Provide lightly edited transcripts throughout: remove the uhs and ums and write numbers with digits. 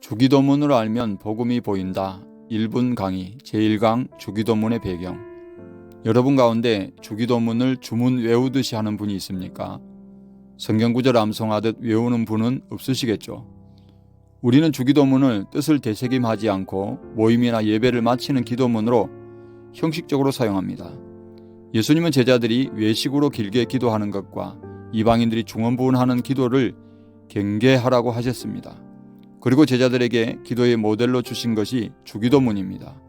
주기도문을 알면 복음이 보인다. 1분 강의 제1강 주기도문의 배경. 여러분 가운데 주기도문을 주문 외우듯이 하는 분이 있습니까? 성경구절 암송하듯 외우는 분은 없으시겠죠. 우리는 주기도문을 뜻을 되새김하지 않고 모임이나 예배를 마치는 기도문으로 형식적으로 사용합니다. 예수님은 제자들이 외식으로 길게 기도하는 것과 이방인들이 중언부언하는 기도를 경계하라고 하셨습니다. 그리고 제자들에게 기도의 모델로 주신 것이 주기도문입니다.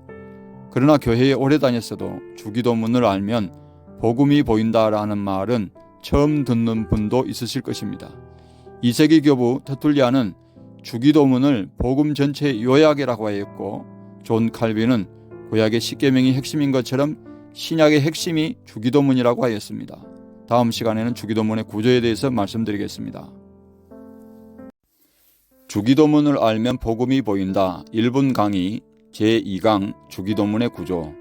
그러나 교회에 오래 다녔어도 주기도문을 알면 복음이 보인다라는 말은 처음 듣는 분도 있으실 것입니다. 2세기 교부 터툴리아는 주기도문을 복음 전체의 요약이라고 하였고, 존 칼빈은 구약의 십계명이 핵심인 것처럼 신약의 핵심이 주기도문이라고 하였습니다. 다음 시간에는 주기도문의 구조에 대해서 말씀드리겠습니다. 주기도문을 알면 복음이 보인다. 1분 강의 제2강 주기도문의 구조.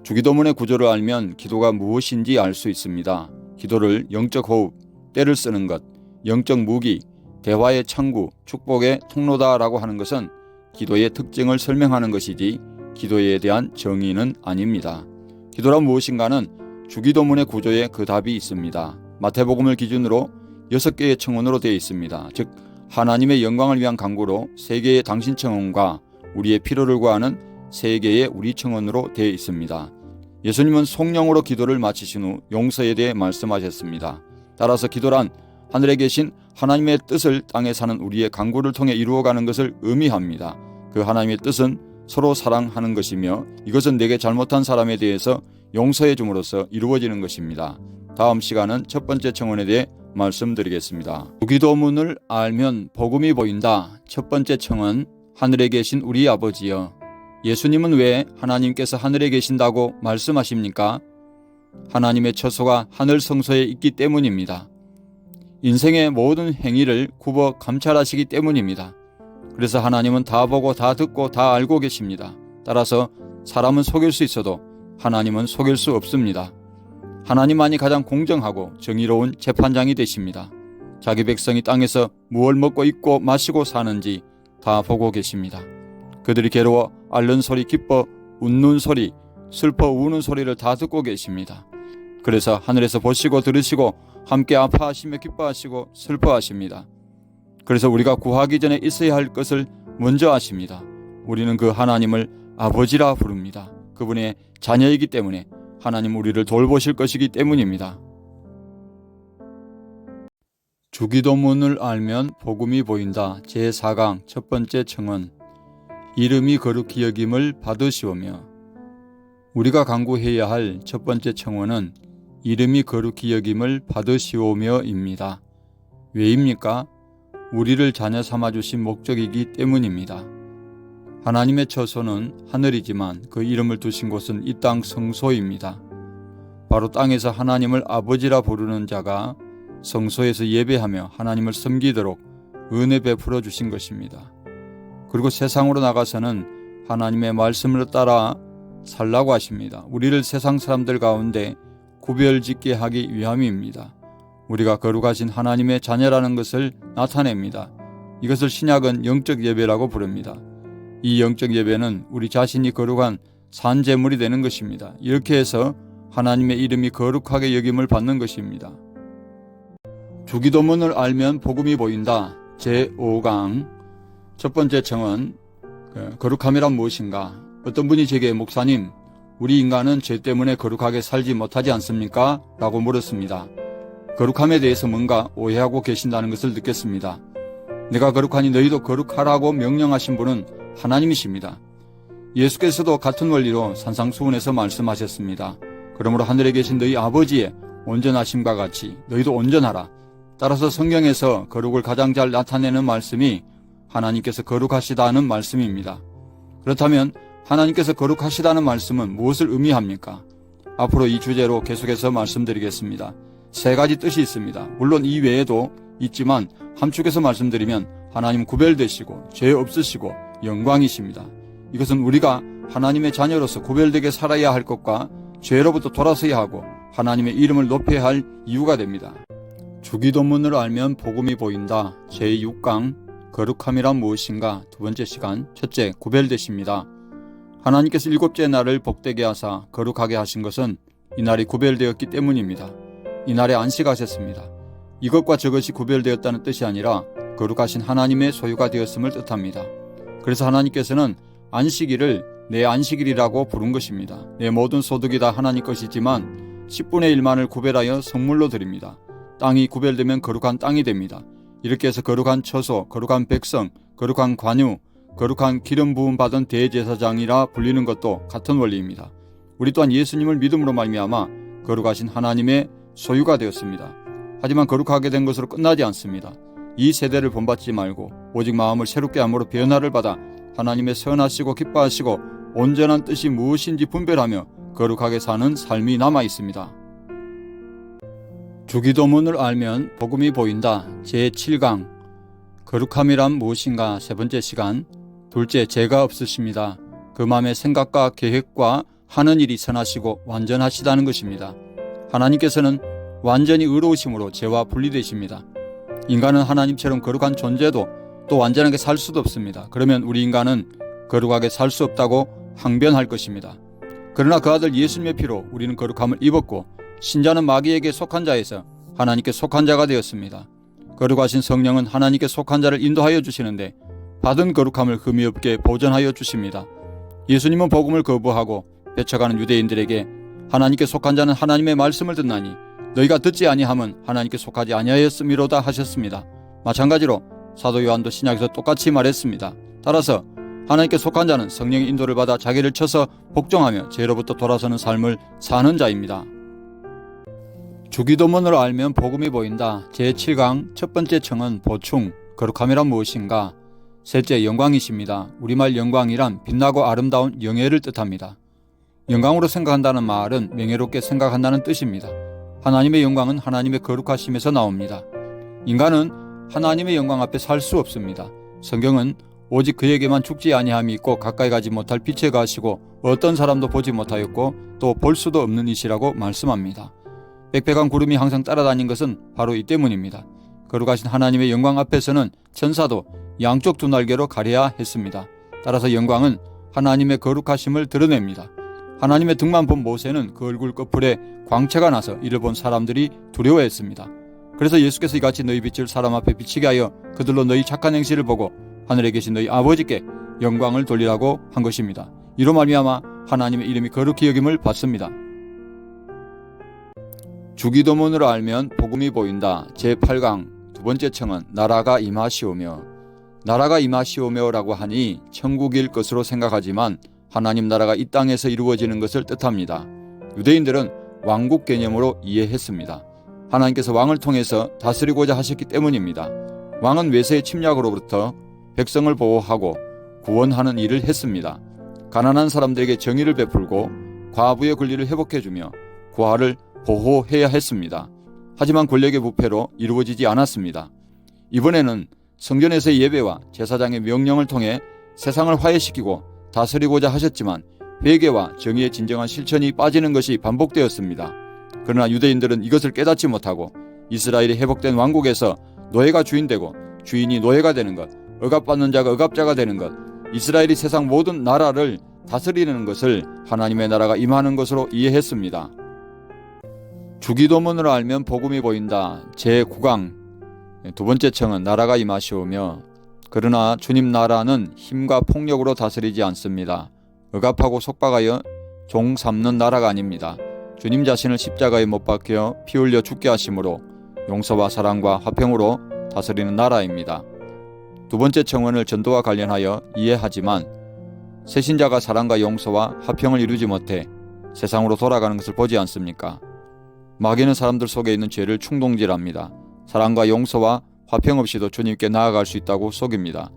주기도문의 구조를 알면 기도가 무엇인지 알 수 있습니다. 기도를 영적 호흡, 때를 쓰는 것, 영적 무기, 대화의 창구, 축복의 통로다라고 하는 것은 기도의 특징을 설명하는 것이지 기도에 대한 정의는 아닙니다. 기도란 무엇인가는 주기도문의 구조에 그 답이 있습니다. 마태복음을 기준으로 6개의 청원으로 되어 있습니다. 즉 하나님의 영광을 위한 간구로 3개의 당신 청원과 우리의 필요를 구하는 3개의 우리 청원으로 되어 있습니다. 예수님은 성령으로 기도를 마치신 후 용서에 대해 말씀하셨습니다. 따라서 기도란 하늘에 계신 하나님의 뜻을 땅에 사는 우리의 간구를 통해 이루어가는 것을 의미합니다. 그 하나님의 뜻은 서로 사랑하는 것이며 이것은 내게 잘못한 사람에 대해서 용서해 줌으로써 이루어지는 것입니다. 다음 시간은 첫 번째 청원에 대해 말씀드리겠습니다. 주기도문을 알면 복음이 보인다. 첫 번째 청원, 하늘에 계신 우리 아버지여. 예수님은 왜 하나님께서 하늘에 계신다고 말씀하십니까? 하나님의 처소가 하늘 성소에 있기 때문입니다. 인생의 모든 행위를 굽어 감찰하시기 때문입니다. 그래서 하나님은 다 보고 다 듣고 다 알고 계십니다. 따라서 사람은 속일 수 있어도 하나님은 속일 수 없습니다. 하나님만이 가장 공정하고 정의로운 재판장이 되십니다. 자기 백성이 땅에서 무엇을 먹고 입고 마시고 사는지 다 보고 계십니다. 그들이 괴로워 앓는 소리, 기뻐 웃는 소리, 슬퍼 우는 소리를 다 듣고 계십니다. 그래서 하늘에서 보시고 들으시고 함께 아파하시며 기뻐하시고 슬퍼하십니다. 그래서 우리가 구하기 전에 있어야 할 것을 먼저 아십니다. 우리는 그 하나님을 아버지라 부릅니다. 그분의 자녀이기 때문에 하나님 우리를 돌보실 것이기 때문입니다. 주기도문을 알면 복음이 보인다. 제4강 첫 번째 청원. 이름이 거룩히 여김을 받으시오며. 우리가 간구해야 할 첫 번째 청원은 이름이 거룩히 여김을 받으시오며입니다. 왜입니까? 우리를 자녀 삼아주신 목적이기 때문입니다. 하나님의 처소는 하늘이지만 그 이름을 두신 곳은 이 땅 성소입니다. 바로 땅에서 하나님을 아버지라 부르는 자가 성소에서 예배하며 하나님을 섬기도록 은혜 베풀어 주신 것입니다. 그리고 세상으로 나가서는 하나님의 말씀을 따라 살라고 하십니다. 우리를 세상 사람들 가운데 구별짓게 하기 위함입니다. 우리가 거룩하신 하나님의 자녀라는 것을 나타냅니다. 이것을 신약은 영적 예배라고 부릅니다. 이 영적 예배는 우리 자신이 거룩한 산제물이 되는 것입니다. 이렇게 해서 하나님의 이름이 거룩하게 여김을 받는 것입니다. 주기도문을 알면 복음이 보인다. 제5강 첫 번째 청원, 거룩함이란 무엇인가? 어떤 분이 제게 목사님, 우리 인간은 죄 때문에 거룩하게 살지 못하지 않습니까? 라고 물었습니다. 거룩함에 대해서 뭔가 오해하고 계신다는 것을 느꼈습니다. 내가 거룩하니 너희도 거룩하라고 명령하신 분은 하나님이십니다. 예수께서도 같은 원리로 산상수훈에서 말씀하셨습니다. 그러므로 하늘에 계신 너희 아버지의 온전하심과 같이 너희도 온전하라. 따라서 성경에서 거룩을 가장 잘 나타내는 말씀이 하나님께서 거룩하시다는 말씀입니다. 그렇다면 하나님께서 거룩하시다는 말씀은 무엇을 의미합니까? 앞으로 이 주제로 계속해서 말씀드리겠습니다. 3가지 뜻이 있습니다. 물론 이 외에도 있지만 함축해서 말씀드리면 하나님 구별되시고 죄 없으시고 영광이십니다. 이것은 우리가 하나님의 자녀로서 구별되게 살아야 할 것과 죄로부터 돌아서야 하고 하나님의 이름을 높여야 할 이유가 됩니다. 주기도문을 알면 복음이 보인다. 제6강 거룩함이란 무엇인가 두 번째 시간 첫째 구별되십니다. 하나님께서 일곱째 날을 복되게 하사 거룩하게 하신 것은 이날이 구별되었기 때문입니다. 이날에 안식하셨습니다. 이것과 저것이 구별되었다는 뜻이 아니라 거룩하신 하나님의 소유가 되었음을 뜻합니다. 그래서 하나님께서는 안식일을 내 안식일이라고 부른 것입니다. 내 모든 소득이 다 하나님 것이지만 10분의 1만을 구별하여 성물로 드립니다. 땅이 구별되면 거룩한 땅이 됩니다. 이렇게 해서 거룩한 처소, 거룩한 백성, 거룩한 관유, 거룩한 기름 부음 받은 대제사장이라 불리는 것도 같은 원리입니다. 우리 또한 예수님을 믿음으로 말미암아 거룩하신 하나님의 소유가 되었습니다. 하지만 거룩하게 된 것으로 끝나지 않습니다. 이 세대를 본받지 말고 오직 마음을 새롭게 함으로 변화를 받아 하나님의 선하시고 기뻐하시고 온전한 뜻이 무엇인지 분별하며 거룩하게 사는 삶이 남아 있습니다. 주기도문을 알면 복음이 보인다. 제7강 거룩함이란 무엇인가 세 번째 시간 둘째 죄가 없으십니다. 그 마음의 생각과 계획과 하는 일이 선하시고 완전하시다는 것입니다. 하나님께서는 완전히 의로우심으로 죄와 분리되십니다. 인간은 하나님처럼 거룩한 존재도 또 완전하게 살 수도 없습니다. 그러면 우리 인간은 거룩하게 살 수 없다고 항변할 것입니다. 그러나 그 아들 예수님의 피로 우리는 거룩함을 입었고 신자는 마귀에게 속한 자에서 하나님께 속한 자가 되었습니다. 거룩하신 성령은 하나님께 속한 자를 인도하여 주시는데 받은 거룩함을 흠이 없게 보존하여 주십니다. 예수님은 복음을 거부하고 쫓아가는 유대인들에게 하나님께 속한 자는 하나님의 말씀을 듣나니 너희가 듣지 아니함은 하나님께 속하지 아니하였음이로다 하셨습니다. 마찬가지로 사도 요한도 신약에서 똑같이 말했습니다. 따라서 하나님께 속한 자는 성령의 인도를 받아 자기를 쳐서 복종하며 죄로부터 돌아서는 삶을 사는 자입니다. 주기도문을 알면 복음이 보인다. 제7강 첫 번째 청은 보충, 거룩함이란 무엇인가? 셋째 영광이십니다. 우리말 영광이란 빛나고 아름다운 영예를 뜻합니다. 영광으로 생각한다는 말은 명예롭게 생각한다는 뜻입니다. 하나님의 영광은 하나님의 거룩하심에서 나옵니다. 인간은 하나님의 영광 앞에 살 수 없습니다. 성경은 오직 그에게만 죽지 아니함이 있고 가까이 가지 못할 빛에 가시고 어떤 사람도 보지 못하였고 또 볼 수도 없는 이시라고 말씀합니다. 빽빽한 구름이 항상 따라다닌 것은 바로 이 때문입니다. 거룩하신 하나님의 영광 앞에서는 천사도 양쪽 두 날개로 가려야 했습니다. 따라서 영광은 하나님의 거룩하심을 드러냅니다. 하나님의 등만 본 모세는 그 얼굴 꺼풀에 광채가 나서 이를 본 사람들이 두려워했습니다. 그래서 예수께서 이같이 너희 빛을 사람 앞에 비치게 하여 그들로 너희 착한 행실을 보고 하늘에 계신 너희 아버지께 영광을 돌리라고 한 것입니다. 이로 말미암아 하나님의 이름이 거룩히 여김을 받습니다. 주기도문으로 알면 복음이 보인다. 제8강 두 번째 청은 나라가 임하시오며 나라가 임하시오며라고 하니 천국일 것으로 생각하지만 하나님 나라가 이 땅에서 이루어지는 것을 뜻합니다. 유대인들은 왕국 개념으로 이해했습니다. 하나님께서 왕을 통해서 다스리고자 하셨기 때문입니다. 왕은 외세의 침략으로부터 백성을 보호하고 구원하는 일을 했습니다. 가난한 사람들에게 정의를 베풀고 과부의 권리를 회복해주며 고아를 보호해야 했습니다. 하지만 권력의 부패로 이루어지지 않았습니다. 이번에는 성전에서의 예배와 제사장의 명령을 통해 세상을 화해시키고 다스리고자 하셨지만 회개와 정의의 진정한 실천이 빠지는 것이 반복되었습니다. 그러나 유대인들은 이것을 깨닫지 못하고 이스라엘이 회복된 왕국에서 노예가 주인되고 주인이 노예가 되는 것, 억압받는 자가 억압자가 되는 것, 이스라엘이 세상 모든 나라를 다스리는 것을 하나님의 나라가 임하는 것으로 이해했습니다. 주기도문으로 알면 복음이 보인다. 제9강 두 번째 청은 나라가 임하시오며 그러나 주님 나라는 힘과 폭력으로 다스리지 않습니다. 억압하고 속박하여 종 삼는 나라가 아닙니다. 주님 자신을 십자가에 못 박혀 피 흘려 죽게 하심으로 용서와 사랑과 화평으로 다스리는 나라입니다. 두 번째 청원을 전도와 관련하여 이해하지만 새신자가 사랑과 용서와 화평을 이루지 못해 세상으로 돌아가는 것을 보지 않습니까? 마귀는 사람들 속에 있는 죄를 충동질합니다. 사랑과 용서와 화평 없이도 주님께 나아갈 수 있다고 속입니다.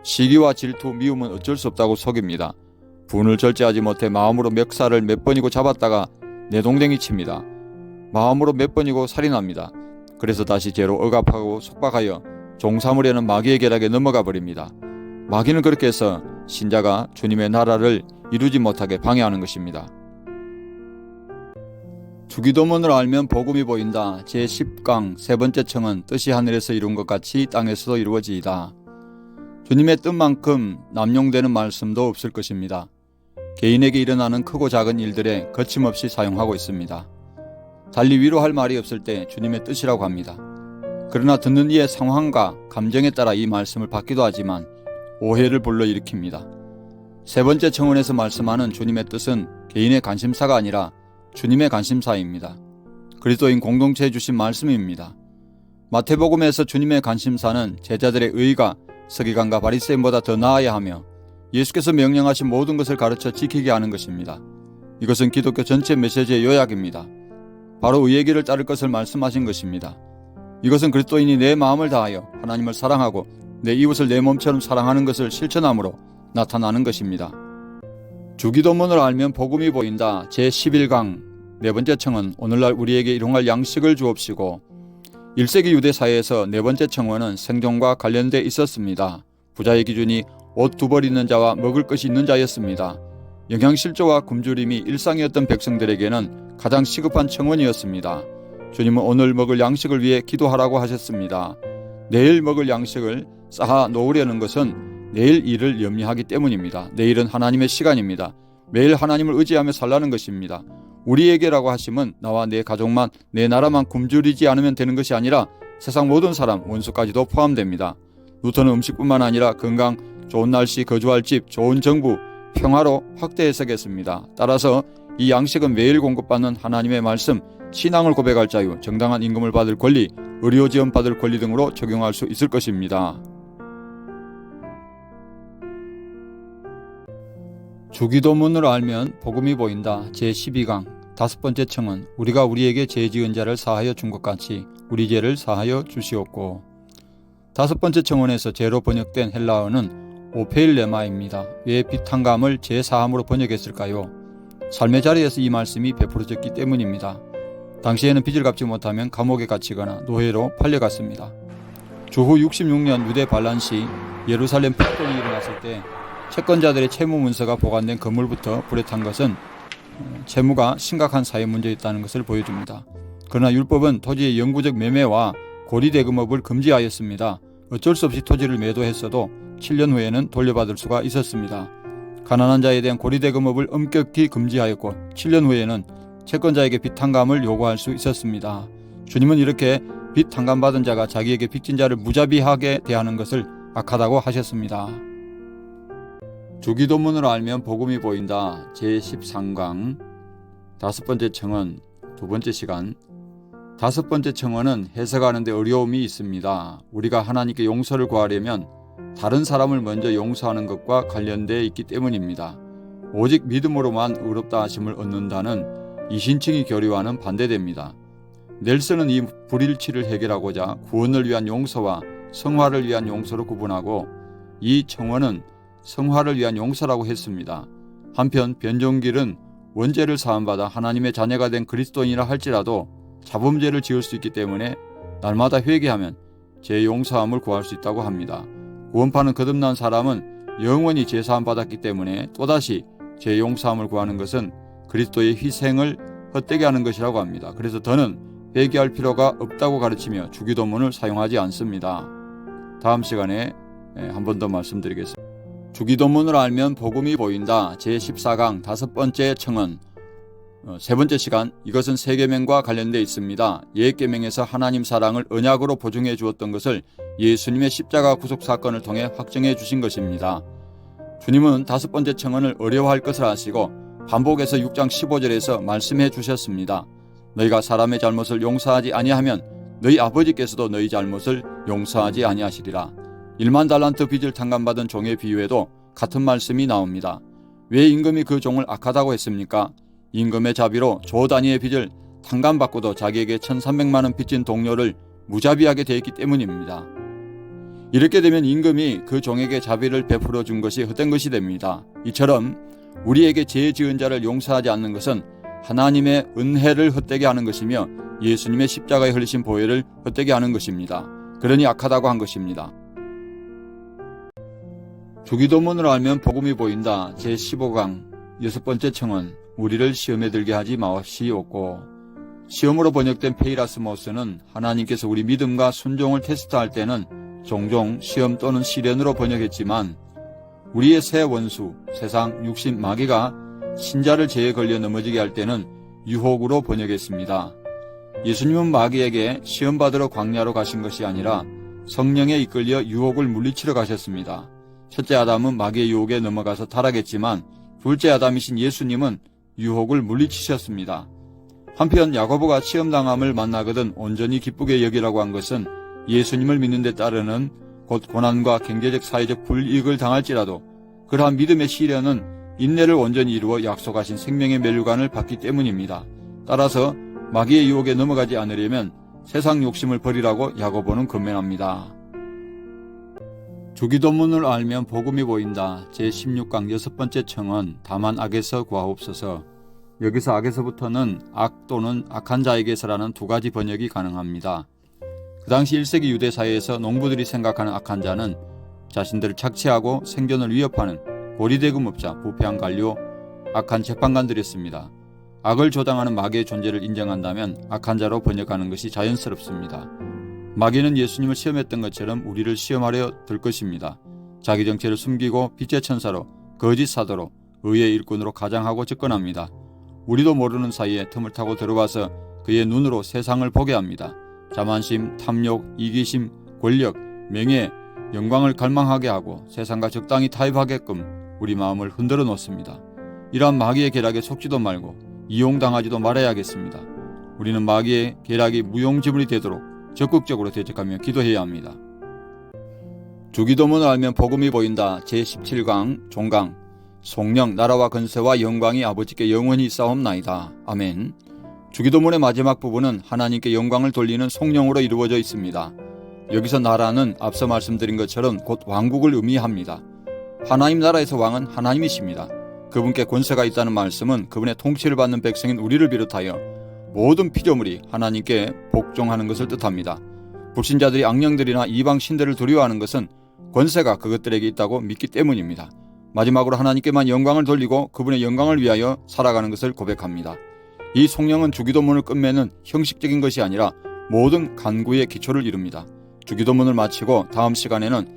시기와 질투, 미움은 어쩔 수 없다고 속입니다. 분을 절제하지 못해 마음으로 멱살을 몇 번이고 잡았다가 내동댕이 칩니다. 마음으로 몇 번이고 살인합니다. 그래서 다시 죄로 억압하고 속박하여 종사물에는 마귀의 계략에 넘어가 버립니다. 마귀는 그렇게 해서 신자가 주님의 나라를 이루지 못하게 방해하는 것입니다. 주기도문을 알면 복음이 보인다. 제10강 세 번째 청은 뜻이 하늘에서 이룬 것 같이 땅에서도 이루어지이다. 주님의 뜻만큼 남용되는 말씀도 없을 것입니다. 개인에게 일어나는 크고 작은 일들에 거침없이 사용하고 있습니다. 달리 위로할 말이 없을 때 주님의 뜻이라고 합니다. 그러나 듣는 이의 상황과 감정에 따라 이 말씀을 받기도 하지만 오해를 불러일으킵니다. 세 번째 청원에서 말씀하는 주님의 뜻은 개인의 관심사가 아니라 주님의 관심사입니다. 그리스도인 공동체에 주신 말씀입니다. 마태복음에서 주님의 관심사는 제자들의 의가 서기관과 바리새인보다 더 나아야 하며 예수께서 명령하신 모든 것을 가르쳐 지키게 하는 것입니다. 이것은 기독교 전체 메시지의 요약입니다. 바로 의의 길을 따를 것을 말씀하신 것입니다. 이것은 그리스도인이 내 마음을 다하여 하나님을 사랑하고 내 이웃을 내 몸처럼 사랑하는 것을 실천함으로 나타나는 것입니다. 주기도문을 알면 복음이 보인다. 제11강 네 번째 청은 오늘날 우리에게 일용할 양식을 주옵시고 1세기 유대 사회에서 네 번째 청원은 생존과 관련돼 있었습니다. 부자의 기준이 옷 두 벌 있는 자와 먹을 것이 있는 자였습니다. 영양실조와 굶주림이 일상이었던 백성들에게는 가장 시급한 청원이었습니다. 주님은 오늘 먹을 양식을 위해 기도하라고 하셨습니다. 내일 먹을 양식을 쌓아 놓으려는 것은 내일 일을 염려하기 때문입니다. 내일은 하나님의 시간입니다. 매일 하나님을 의지하며 살라는 것입니다. 우리에게라고 하심은 나와 내 가족만, 내 나라만 굶주리지 않으면 되는 것이 아니라 세상 모든 사람, 원수까지도 포함됩니다. 루터는 음식뿐만 아니라 건강, 좋은 날씨, 거주할 집, 좋은 정부, 평화로 확대 해석했습니다. 따라서 이 양식은 매일 공급받는 하나님의 말씀, 신앙을 고백할 자유, 정당한 임금을 받을 권리, 의료 지원 받을 권리 등으로 적용할 수 있을 것입니다. 주기도문을 알면 복음이 보인다. 제12강 다섯 번째 청은 우리가 우리에게 죄 지은 자를 사하여 준 것 같이 우리 죄를 사하여 주시옵고. 다섯 번째 청원에서 죄로 번역된 헬라어는 오페일레마입니다. 왜 비탄감을 죄 사함으로 번역했을까요? 삶의 자리에서 이 말씀이 베풀어졌기 때문입니다. 당시에는 빚을 갚지 못하면 감옥에 갇히거나 노예로 팔려갔습니다. 주후 66년 유대 반란 시 예루살렘 폭동이 일어났을 때 채권자들의 채무 문서가 보관된 건물부터 불에 탄 것은 채무가 심각한 사회 문제였다는 것을 보여줍니다. 그러나 율법은 토지의 영구적 매매와 고리대금업을 금지하였습니다. 어쩔 수 없이 토지를 매도했어도 7년 후에는 돌려받을 수가 있었습니다. 가난한 자에 대한 고리대금업을 엄격히 금지하였고 7년 후에는 채권자에게 빚 탕감을 요구할 수 있었습니다. 주님은 이렇게 빚 탕감받은 자가 자기에게 빚진 자를 무자비하게 대하는 것을 악하다고 하셨습니다. 주기도문을 알면 복음이 보인다. 제13강 다섯 번째 청원 두 번째 시간. 다섯 번째 청원은 해석하는 데 어려움이 있습니다. 우리가 하나님께 용서를 구하려면 다른 사람을 먼저 용서하는 것과 관련되어 있기 때문입니다. 오직 믿음으로만 의롭다 하심을 얻는다는 이신칭이 교리와는 반대됩니다. 넬슨은 이 불일치를 해결하고자 구원을 위한 용서와 성화를 위한 용서로 구분하고 이 청원은 성화를 위한 용서라고 했습니다. 한편 변종길은 원죄를 사함받아 하나님의 자녀가 된 그리스도인이라 할지라도 자범죄를 지을 수 있기 때문에 날마다 회개하면 죄 용서함을 구할 수 있다고 합니다. 구원파는 거듭난 사람은 영원히 죄 사함 받았기 때문에 또다시 죄 용서함을 구하는 것은 그리스도의 희생을 헛되게 하는 것이라고 합니다. 그래서 더는 회개할 필요가 없다고 가르치며 주기도문을 사용하지 않습니다. 다음 시간에 한 번 더 말씀드리겠습니다. 주기도문을 알면 복음이 보인다. 제14강 다섯 번째 청은 세 번째 시간. 이것은 세 계명과 관련되어 있습니다. 옛 계명에서 하나님 사랑을 언약으로 보증해 주었던 것을 예수님의 십자가 구속 사건을 통해 확정해 주신 것입니다. 주님은 다섯 번째 청원을 어려워할 것을 아시고 반복해서 6장 15절에서 말씀해 주셨습니다. 너희가 사람의 잘못을 용서하지 아니하면 너희 아버지께서도 너희 잘못을 용서하지 아니하시리라. 1만 달란트 빚을 탕감받은 종의 비유에도 같은 말씀이 나옵니다. 왜 임금이 그 종을 악하다고 했습니까? 임금의 자비로 조 단위의 빚을 탕감받고도 자기에게 1,300만 원 빚진 동료를 무자비하게 대했기 때문입니다. 이렇게 되면 임금이 그 종에게 자비를 베풀어 준 것이 헛된 것이 됩니다. 이처럼 우리에게 죄 지은 자를 용서하지 않는 것은 하나님의 은혜를 헛되게 하는 것이며 예수님의 십자가에 흘리신 보혈을 헛되게 하는 것입니다. 그러니 악하다고 한 것입니다. 주기도문을 알면 복음이 보인다. 제15강 여섯 번째 청은 우리를 시험에 들게 하지 마시옵고. 시험으로 번역된 페이라스모스는 하나님께서 우리 믿음과 순종을 테스트할 때는 종종 시험 또는 시련으로 번역했지만 우리의 새 원수, 세상, 육신, 마귀가 신자를 죄에 걸려 넘어지게 할 때는 유혹으로 번역했습니다. 예수님은 마귀에게 시험받으러 광야로 가신 것이 아니라 성령에 이끌려 유혹을 물리치러 가셨습니다. 첫째 아담은 마귀의 유혹에 넘어가서 타락했지만 둘째 아담이신 예수님은 유혹을 물리치셨습니다. 한편 야고보가 시험당함을 만나거든 온전히 기쁘게 여기라고 한 것은 예수님을 믿는 데 따르는 곧 고난과 경제적 사회적 불이익을 당할지라도 그러한 믿음의 시련은 인내를 온전히 이루어 약속하신 생명의 멸류관을 받기 때문입니다. 따라서 마귀의 유혹에 넘어가지 않으려면 세상 욕심을 버리라고 야고보는 권면합니다. 주기도문을 알면 복음이 보인다. 제16강 6번째 청은 다만 악에서 구하옵소서. 여기서 악에서부터는 악 또는 악한 자에게서라는 두 가지 번역이 가능합니다. 그 당시 1세기 유대 사회에서 농부들이 생각하는 악한 자는 자신들을 착취하고 생존을 위협하는 고리대금업자, 부패한 관료, 악한 재판관들이었습니다. 악을 조장하는 마귀의 존재를 인정한다면 악한 자로 번역하는 것이 자연스럽습니다. 마귀는 예수님을 시험했던 것처럼 우리를 시험하려 들 것입니다. 자기 정체를 숨기고 빛의 천사로, 거짓 사도로, 의의 일꾼으로 가장하고 접근합니다. 우리도 모르는 사이에 틈을 타고 들어와서 그의 눈으로 세상을 보게 합니다. 자만심, 탐욕, 이기심, 권력, 명예, 영광을 갈망하게 하고 세상과 적당히 타협하게끔 우리 마음을 흔들어 놓습니다. 이러한 마귀의 계략에 속지도 말고 이용당하지도 말아야겠습니다. 우리는 마귀의 계략이 무용지물이 되도록 적극적으로 대적하며 기도해야 합니다. 주기도문을 알면 복음이 보인다. 제17강 종강 성령 나라와 건세와 영광이 아버지께 영원히 있사옵나이다. 아멘. 주기도문의 마지막 부분은 하나님께 영광을 돌리는 성령으로 이루어져 있습니다. 여기서 나라는 앞서 말씀드린 것처럼 곧 왕국을 의미합니다. 하나님 나라에서 왕은 하나님이십니다. 그분께 권세가 있다는 말씀은 그분의 통치를 받는 백성인 우리를 비롯하여 모든 피조물이 하나님께 복종하는 것을 뜻합니다. 불신자들이 악령들이나 이방 신들을 두려워하는 것은 권세가 그것들에게 있다고 믿기 때문입니다. 마지막으로 하나님께만 영광을 돌리고 그분의 영광을 위하여 살아가는 것을 고백합니다. 이 성령은 주기도문을 끝맺는 형식적인 것이 아니라 모든 간구의 기초를 이룹니다. 주기도문을 마치고 다음 시간에는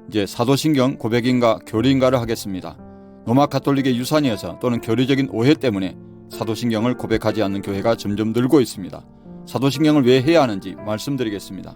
이제 사도신경 고백인가 교리인가를 하겠습니다. 로마 가톨릭의 유산이어서 또는 교리적인 오해 때문에 사도신경을 고백하지 않는 교회가 점점 늘고 있습니다. 사도신경을 왜 해야 하는지 말씀드리겠습니다.